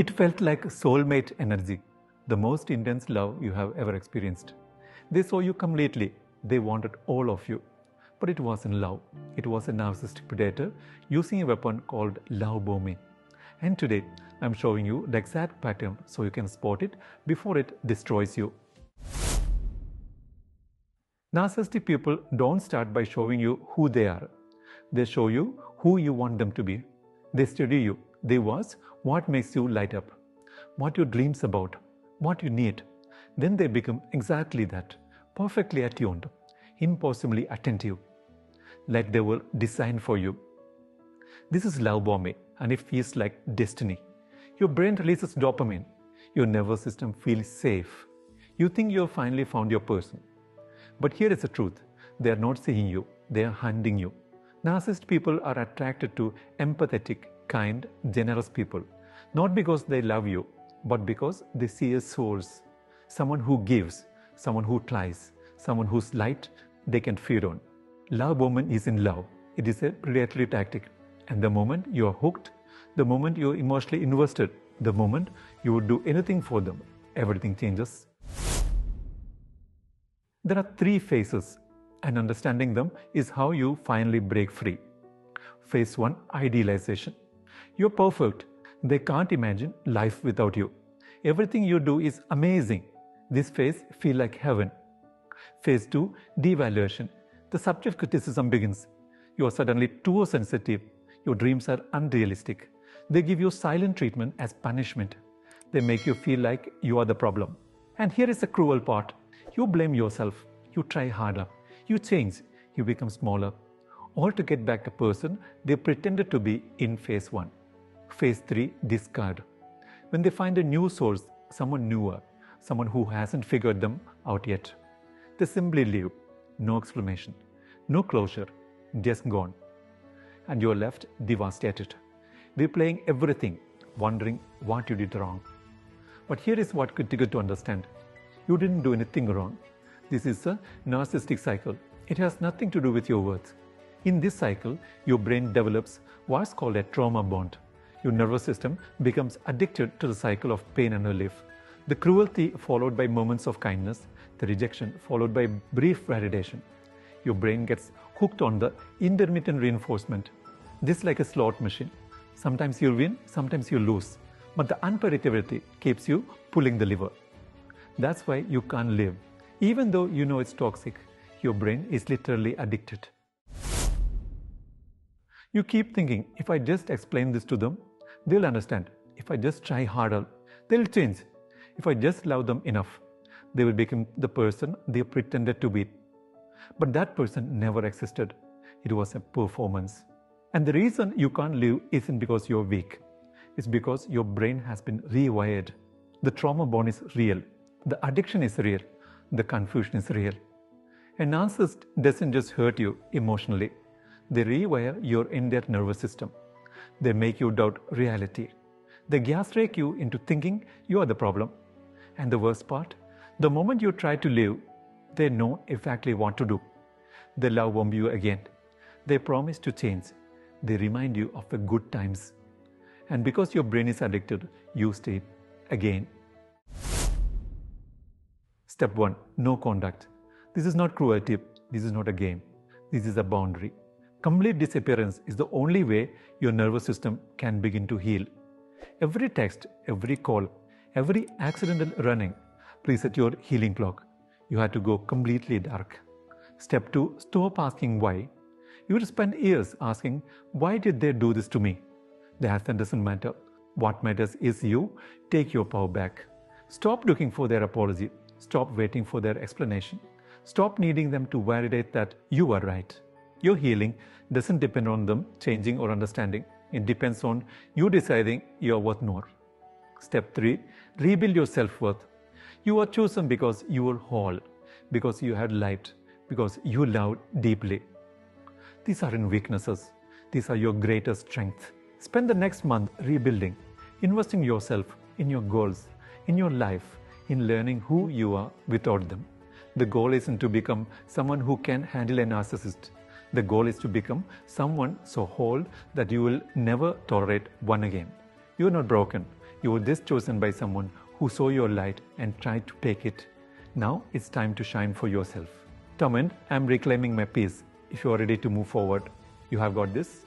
It felt like soulmate energy, the most intense love you have ever experienced. They saw you completely. They wanted all of you. But it wasn't love. It was a narcissistic predator using a weapon called love bombing. And today, I'm showing you the exact pattern so you can spot it before it destroys you. Narcissistic people don't start by showing you who they are. They show you who you want them to be. They study you. They watch what makes you light up, what your dreams about, what you need. Then they become exactly that, perfectly attuned, impossibly attentive, like they were designed for you. This is love bombing, and it feels like destiny. Your brain releases dopamine. Your nervous system feels safe. You think you have finally found your person. But here is the truth. They are not seeing you. They are hunting you. Narcissist people are attracted to empathetic, kind, generous people. Not because they love you, but because they see a source. Someone who gives, someone who tries, someone whose light they can feed on. Love bombing is in love. It is a predatory tactic. And the moment you are hooked, the moment you are emotionally invested, the moment you would do anything for them, everything changes. There are 3 phases, and understanding them is how you finally break free. Phase 1, idealization. You're perfect. They can't imagine life without you. Everything you do is amazing. This phase feels like heaven. Phase 2, devaluation. The subject criticism begins. You are suddenly too sensitive. Your dreams are unrealistic. They give you silent treatment as punishment. They make you feel like you are the problem. And here is the cruel part. You blame yourself. You try harder. You change. You become smaller. All to get back the person they pretended to be in phase 1. Phase 3, discard. When they find a new source, someone newer, someone who hasn't figured them out yet, they simply leave. No explanation, no closure, just gone. And you're left devastated, replaying everything, wondering what you did wrong. But here is what critical to understand. You didn't do anything wrong. This is a narcissistic cycle. It has nothing to do with your worth. In this cycle, your brain develops what's called a trauma bond. Your nervous system becomes addicted to the cycle of pain and relief. The cruelty followed by moments of kindness, the rejection followed by brief validation. Your brain gets hooked on the intermittent reinforcement. This is like a slot machine. Sometimes you win, sometimes you lose. But the unpredictability keeps you pulling the lever. That's why you can't live. Even though you know it's toxic, your brain is literally addicted. You keep thinking, if I just explain this to them, they'll understand. If I just try harder, they'll change. If I just love them enough, they will become the person they pretended to be. But that person never existed. It was a performance. And the reason you can't live isn't because you're weak. It's because your brain has been rewired. The trauma bond is real. The addiction is real. The confusion is real. A narcissist doesn't just hurt you emotionally. They rewire your entire nervous system. They make you doubt reality. They gaslight you into thinking you are the problem. And the worst part, the moment you try to live, they know exactly what to do. They love bomb you again. They promise to change. They remind you of the good times. And because your brain is addicted, you stay again. Step 1, no contact. This is not cruelty. This is not a game. This is a boundary. Complete disappearance is the only way your nervous system can begin to heal. Every text, every call, every accidental running preset your healing clock. You had to go completely dark. Step 2, stop asking why. You will spend years asking, why did they do this to me? The answer doesn't matter. What matters is you take your power back. Stop looking for their apology. Stop waiting for their explanation. Stop needing them to validate that you are right. Your healing doesn't depend on them changing or understanding. It depends on you deciding you are worth more. Step 3, rebuild your self-worth. You are chosen because you were whole, because you had light, because you loved deeply. These aren't weaknesses. These are your greatest strength. Spend the next month rebuilding, investing yourself in your goals, in your life, in learning who you are without them. The goal isn't to become someone who can handle a narcissist. The goal is to become someone so whole that you will never tolerate one again. You are not broken. You were this chosen by someone who saw your light and tried to take it. Now it's time to shine for yourself. Determined, I'm reclaiming my peace. If you are ready to move forward, you have got this.